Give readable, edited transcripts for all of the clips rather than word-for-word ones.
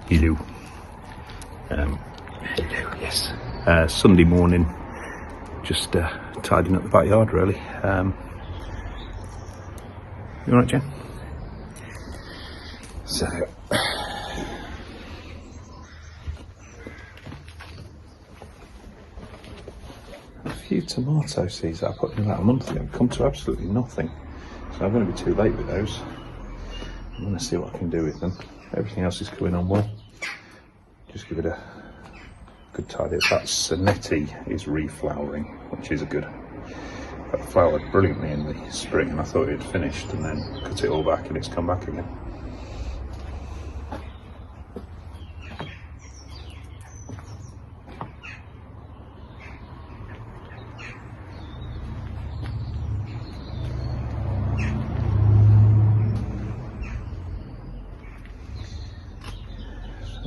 Hello. Hello, yes. Sunday morning, just tidying up the backyard really. You alright, Jen? So, a few tomato seeds that I put in about a month ago come to absolutely nothing. So I'm going to be too late with those. I'm going to see what I can do with them. Everything else is going on well. Just give it a good tidy up. That Sonetti is reflowering, which is a good. That flowered brilliantly in the spring, and I thought it had finished, and then cut it all back, and it's come back again.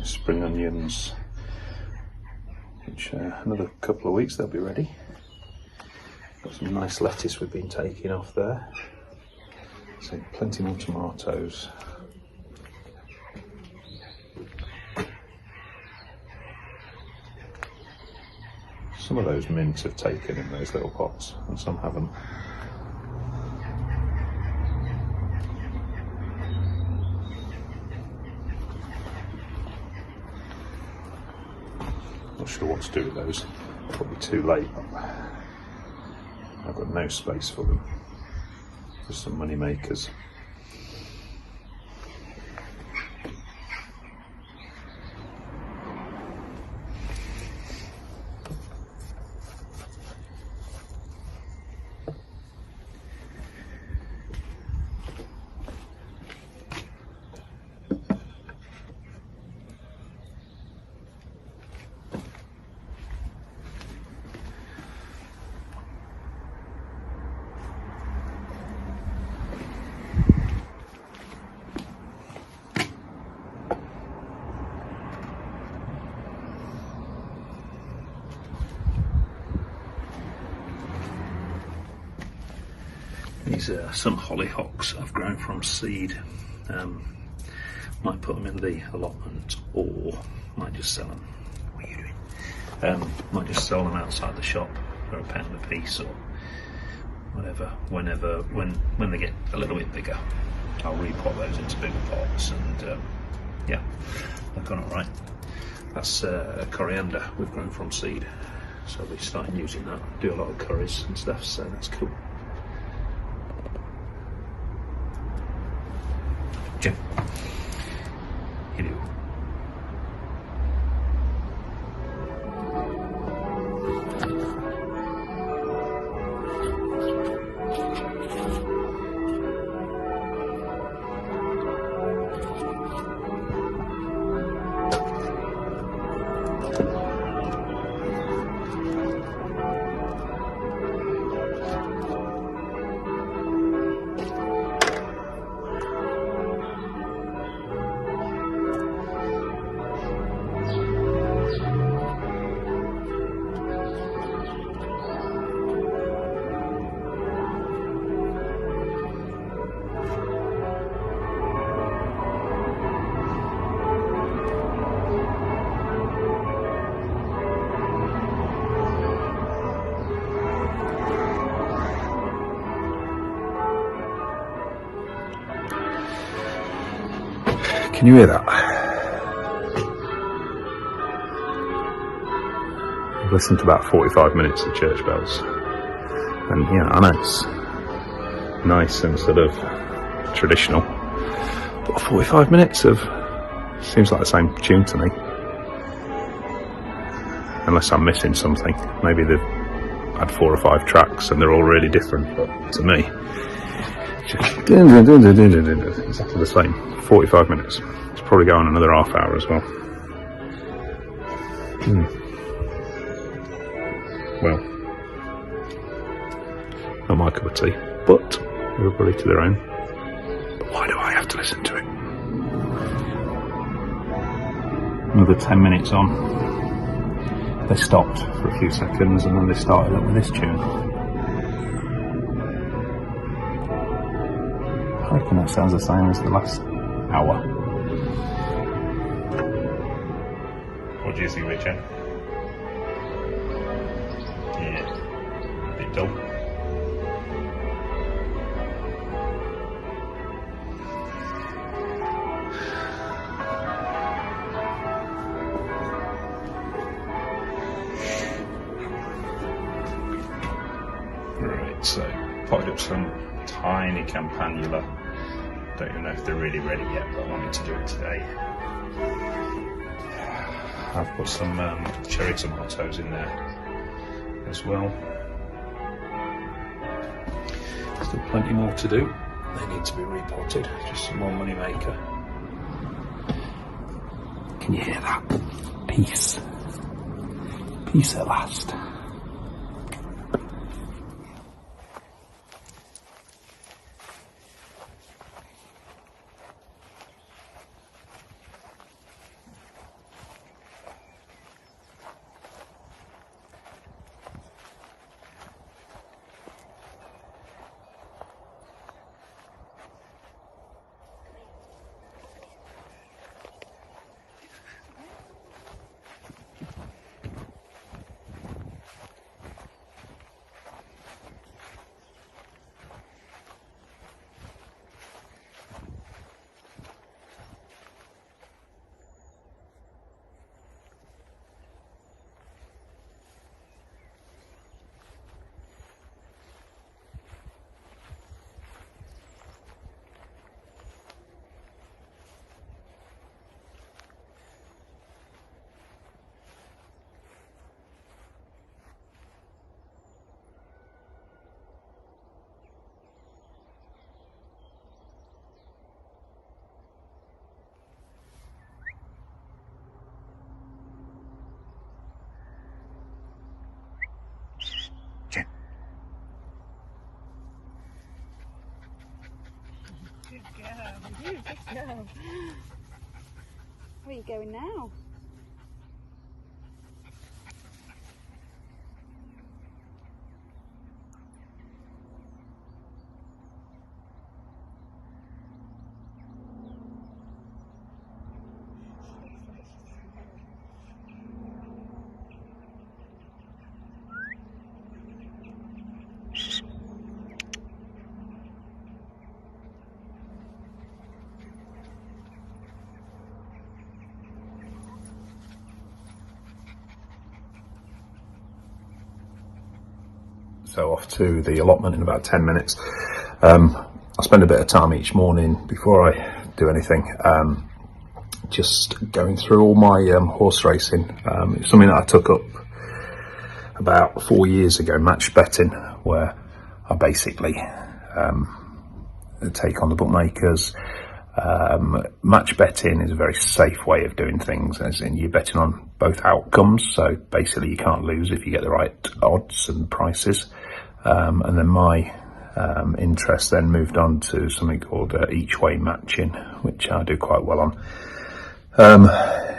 Spring onions, which another couple of weeks they'll be ready. Got some nice lettuce we've been taking off there. So plenty more tomatoes. Some of those mints have taken in those little pots and some haven't. Not sure what to do with those. Probably too late. I've got no space for them. Just some money makers. These are some hollyhocks I've grown from seed. Might put them in the allotment, or might just sell them. What are you doing? Might just sell them outside the shop for £1 a piece or whatever. When they get a little bit bigger, I'll repot those into bigger pots, and yeah, they've gone all right. That's coriander we've grown from seed, so we're starting using that. Do a lot of curries and stuff, so that's cool. Jim. Hello. Can you hear that? I've listened to about 45 minutes of church bells, and yeah, I know it's nice and sort of traditional, but 45 minutes of seems like the same tune to me, unless I'm missing something. Maybe they've had 4 or 5 tracks and they're all really different, but to me exactly the same. 45 minutes. It's probably going another half hour as well. Well, not my cup of tea, but everybody to their own. But why do I have to listen to it? Another 10 minutes on. They stopped for a few seconds and then they started up with this tune. I reckon that sounds the same as the last hour. do you think, Richard? Yeah, a bit dull. Right, so potted up some tiny campanula. Don't even know if they're really ready yet, but I wanted to do it today. I've put some cherry tomatoes in there as well. Still plenty more to do. They need to be repotted. Just some more money maker. Can you hear that? Peace. Peace at last. Good girl. Where are you going now? So off to the allotment in about 10 minutes. I spend a bit of time each morning before I do anything, just going through all my horse racing. It's something that I took up about 4 years ago, match betting, where I basically take on the bookmakers. Match betting is a very safe way of doing things, as in you're betting on both outcomes, so basically you can't lose if you get the right odds and prices. And then my interest then moved on to something called each way matching, which I do quite well on.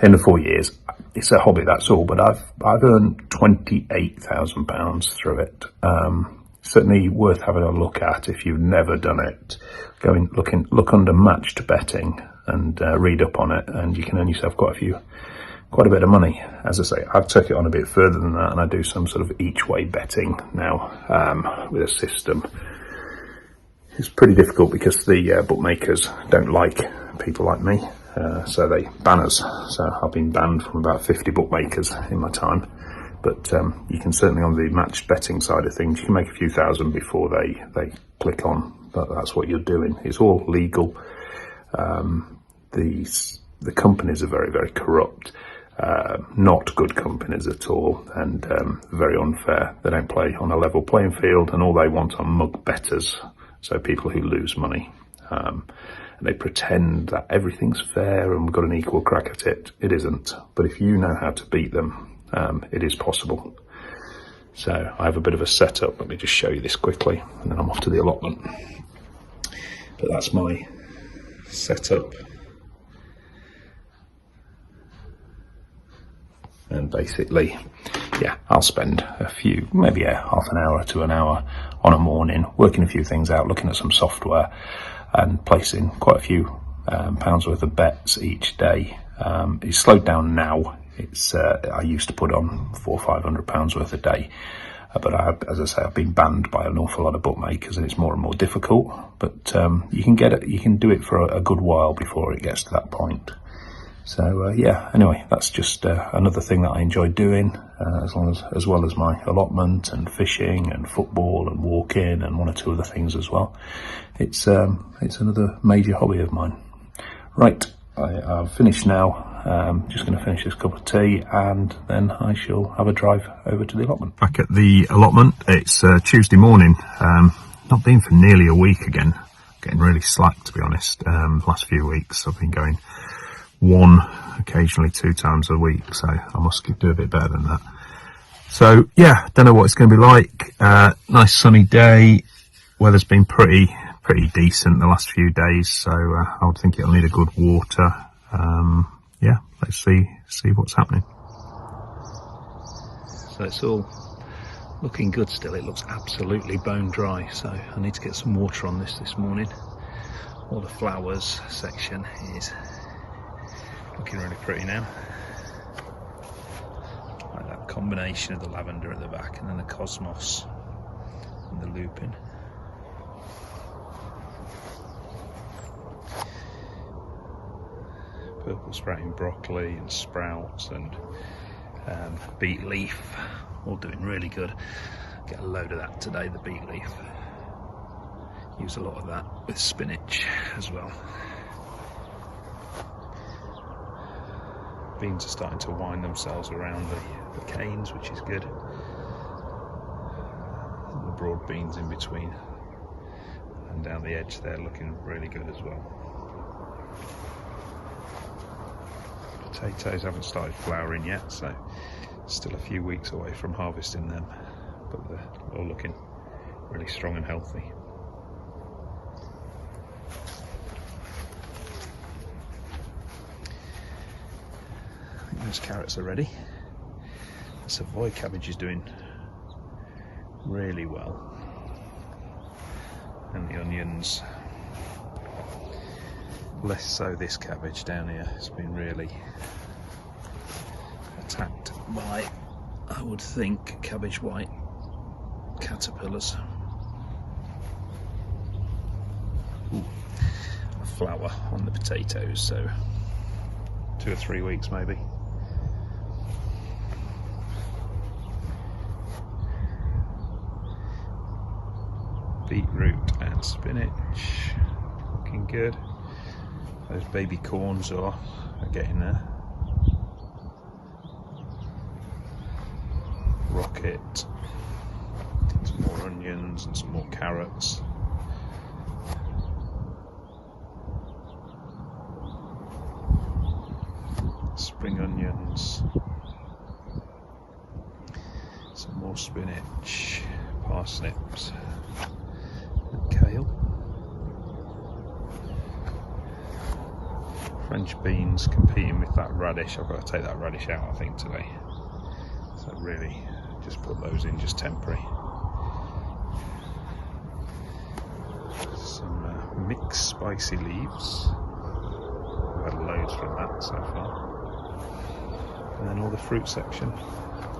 In the 4 years, it's a hobby, that's all, but I've earned £28,000 through it. Certainly worth having a look at if you've never done it. Look under matched betting and read up on it, and you can earn yourself quite a bit of money. As I say, I've took it on a bit further than that, and I do some sort of each way betting now with a system. It's pretty difficult because the bookmakers don't like people like me, so they ban us. So I've been banned from about 50 bookmakers in my time. But you can certainly, on the matched betting side of things, you can make a few thousand before they click on. But that's what you're doing. It's all legal. The companies are very, very corrupt. Not good companies at all, and very unfair. They don't play on a level playing field, and all they want are mug betters, so people who lose money. And they pretend that everything's fair and we've got an equal crack at it. It isn't. But if you know how to beat them, it is possible. So I have a bit of a setup. Let me just show you this quickly, and then I'm off to the allotment. But that's my setup. And basically, yeah, I'll spend maybe half an hour to an hour on a morning, working a few things out, looking at some software and placing quite a few pounds worth of bets each day. It's slowed down now. It's I used to put on £400 or £500 worth a day, but as I say, I've been banned by an awful lot of bookmakers, and it's more and more difficult. But you can get it, you can do it for a good while before it gets to that point. So yeah, anyway, that's just another thing that I enjoy doing, as well as my allotment and fishing and football and walking and one or two other things as well. It's another major hobby of mine. Right, I've finished now. Just going to finish this cup of tea, and then I shall have a drive over to the allotment. Back at the allotment, it's Tuesday morning. Not been for nearly a week again. Getting really slack, to be honest. Last few weeks I've been going 1, occasionally 2 times a week, so I must do a bit better than that. So yeah, don't know what it's going to be like. Nice sunny day. Weather's been pretty decent the last few days, so I would think it'll need a good water. Yeah, let's see what's happening. So it's all looking good still. It looks absolutely bone dry, so I need to get some water on this morning. All the flowers section is looking really pretty now. Like that combination of the lavender at the back and then the cosmos and the lupin. Purple sprouting broccoli and sprouts and beet leaf, all doing really good. Get a load of that today, the beet leaf. Use a lot of that with spinach as well. Beans are starting to wind themselves around the canes, which is good. And the broad beans in between and down the edge there looking really good as well. Potatoes haven't started flowering yet, so still a few weeks away from harvesting them, but they're all looking really strong and healthy. I think those carrots are ready. The Savoy cabbage is doing really well, and the onions less so. This cabbage down here has been really attacked by, I would think, cabbage white caterpillars. Ooh, a flower on the potatoes, so 2 or 3 weeks maybe. Beetroot and spinach looking good. Those baby corns are getting there. Rocket, some more onions and some more carrots. Spring onions, some more spinach, parsnips and kale. French beans competing with that radish. I've got to take that radish out, I think, today. So really just put those in just temporary. Some mixed spicy leaves. I've had loads from that so far. And then all the fruit section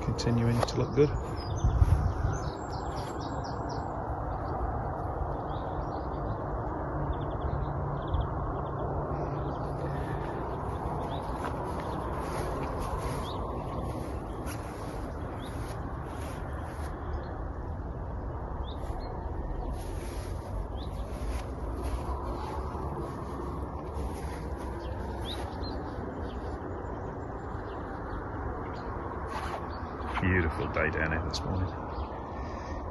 continuing to look good. Beautiful day down here this morning.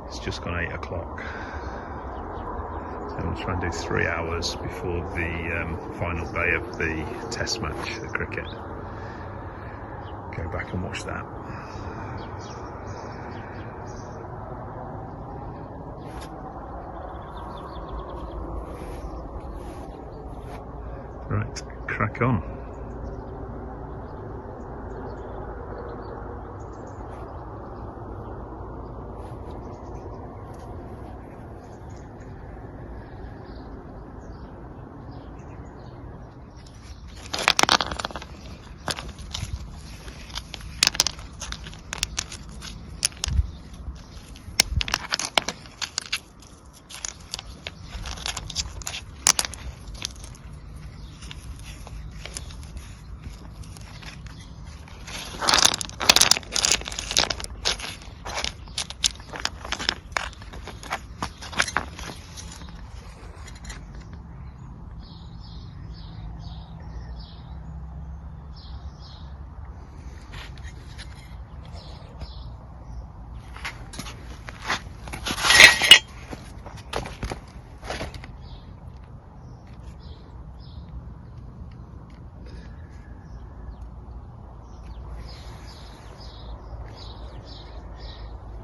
It's just gone 8 o'clock. So I'm going to try and do 3 hours before the final day of the test match, the cricket. Go back and watch that. Right, crack on.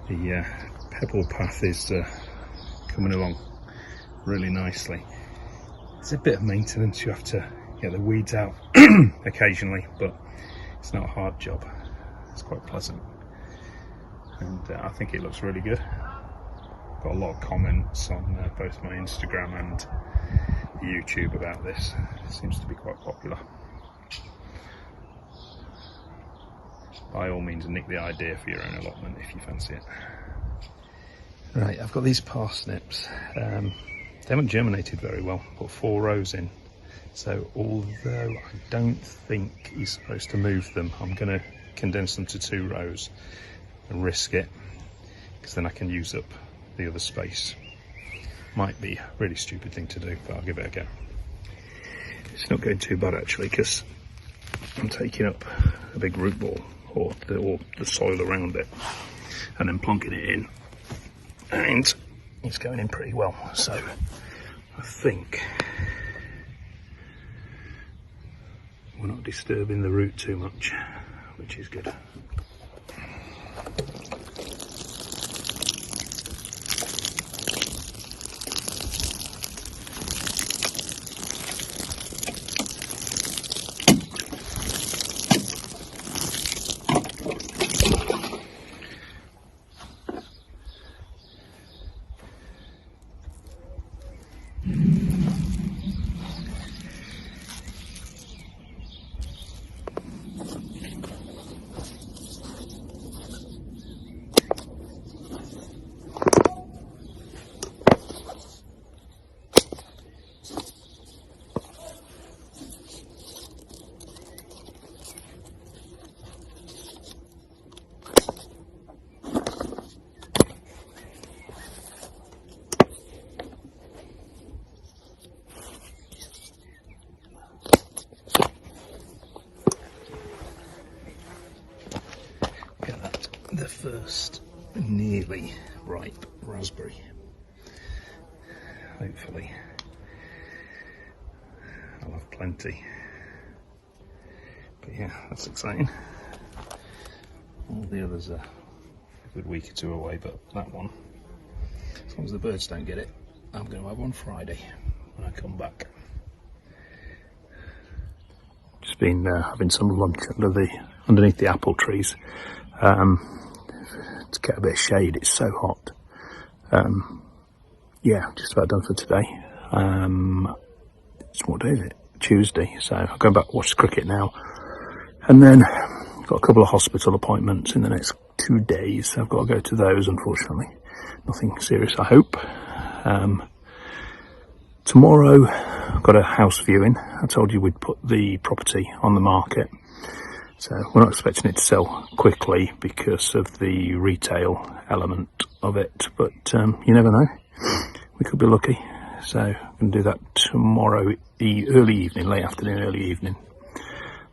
The pebble path is coming along really nicely. It's a bit of maintenance, you have to get the weeds out occasionally, but it's not a hard job. It's quite pleasant, and I think it looks really good. Got a lot of comments on both my Instagram and YouTube about this. It seems to be quite popular. By all means, nick the idea for your own allotment if you fancy it. Right, I've got these parsnips. They haven't germinated very well. Put 4 rows in. So although I don't think he's supposed to move them, I'm going to condense them to 2 rows and risk it, because then I can use up the other space. Might be a really stupid thing to do, but I'll give it a go. It's not going too bad actually, because I'm taking up a big root ball, or the soil around it, and then plonking it in, and it's going in pretty well. So I think we're not disturbing the root too much, which is good. The first nearly ripe raspberry. Hopefully I'll have plenty. But yeah, that's exciting. All the others are a good week or 2 away, but that one, as long as the birds don't get it, I'm going to have one Friday when I come back. Just been having some lunch underneath the apple trees. To get a bit of shade, it's so hot. Yeah, just about done for today. What day is it? Tuesday. So I'm going back to watch cricket now, and then got a couple of hospital appointments in the next 2 days. So I've got to go to those, unfortunately. Nothing serious, I hope. Tomorrow I've got a house viewing. I told you we'd put the property on the market. So we're not expecting it to sell quickly because of the retail element of it, but you never know. We could be lucky. So I'm going to do that tomorrow, early evening, late afternoon, early evening.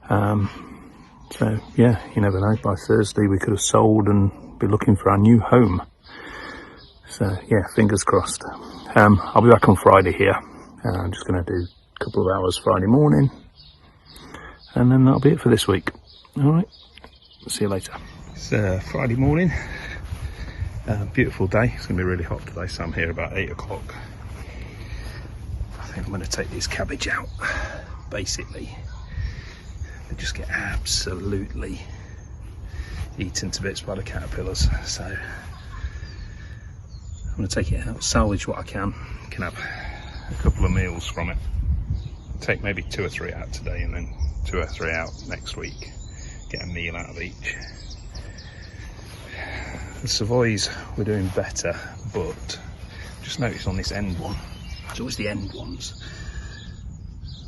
So yeah, you never know. By Thursday we could have sold and be looking for our new home. So yeah, fingers crossed. I'll be back on Friday here. I'm just going to do a couple of hours Friday morning, and then that'll be it for this week. Alright, see you later. It's Friday morning, beautiful day. It's going to be really hot today, so I'm here about 8 o'clock. I think I'm going to take this cabbage out. Basically, they just get absolutely eaten to bits by the caterpillars, so I'm going to take it out, salvage what I can have a couple of meals from it. Take maybe 2 or 3 out today, and then 2 or 3 out next week. Get a meal out of each. The Savoys were doing better, but just noticed on this end one, it's always the end ones,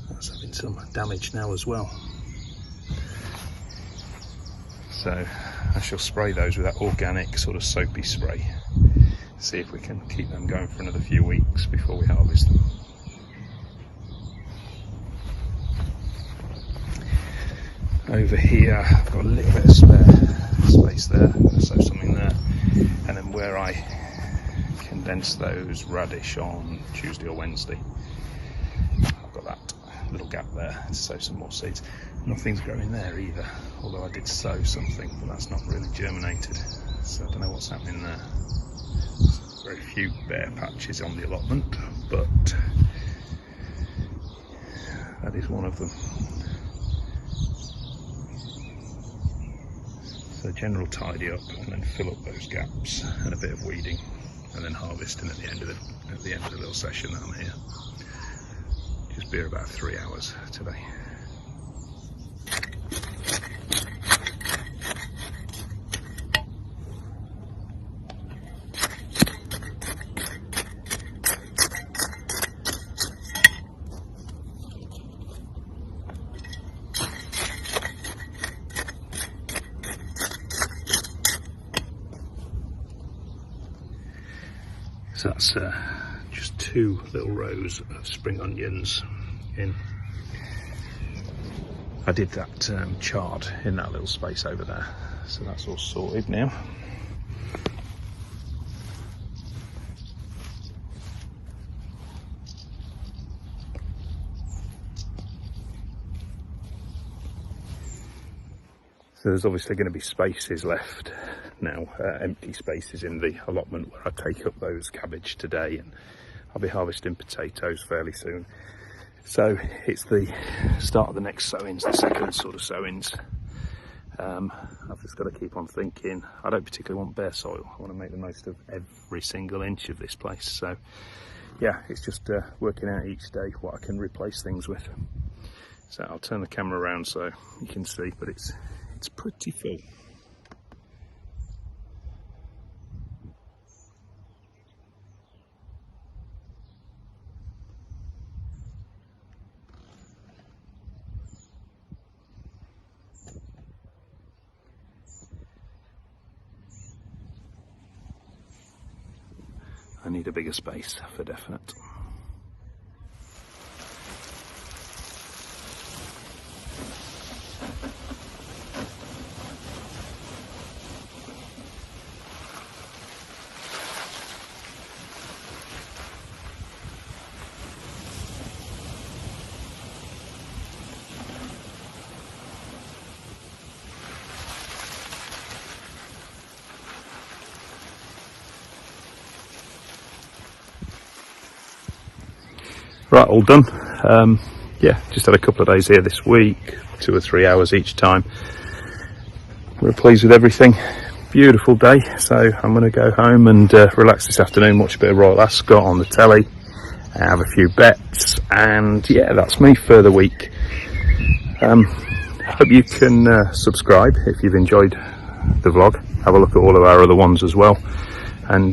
that's having some damage now as well. So I shall spray those with that organic sort of soapy spray. See if we can keep them going for another few weeks before we harvest them. Over here I've got a little bit of spare space there, I'm going to sow something there, and then where I condense those radish on Tuesday or Wednesday, I've got that little gap there to sow some more seeds. Nothing's growing there either, although I did sow something, but that's not really germinated. So I don't know what's happening there. Very few bare patches on the allotment, but that is one of them. So general tidy up and then fill up those gaps and a bit of weeding, and then harvesting at the end of the little session that I'm here. Just be here about 3 hours today. So that's just 2 little rows of spring onions in. I did that chard in that little space over there, so that's all sorted now. So there's obviously going to be spaces left now, empty spaces in the allotment where I take up those cabbage today, and I'll be harvesting potatoes fairly soon. So it's the start of the next sowings, the second sort of sowings. I've just got to keep on thinking. I don't particularly want bare soil. I want to make the most of every single inch of this place. So yeah, it's just working out each day what I can replace things with. So I'll turn the camera around so you can see, but it's pretty full. I need a bigger space for definite. Right, all done. Yeah, just had a couple of days here this week, 2 or 3 hours each time. We're pleased with everything. Beautiful day, so I'm going to go home and relax this afternoon, watch a bit of Royal Ascot on the telly, have a few bets, and yeah, that's me for the week. Hope you can subscribe if you've enjoyed the vlog. Have a look at all of our other ones as well, and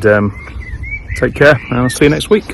take care, and I'll see you next week.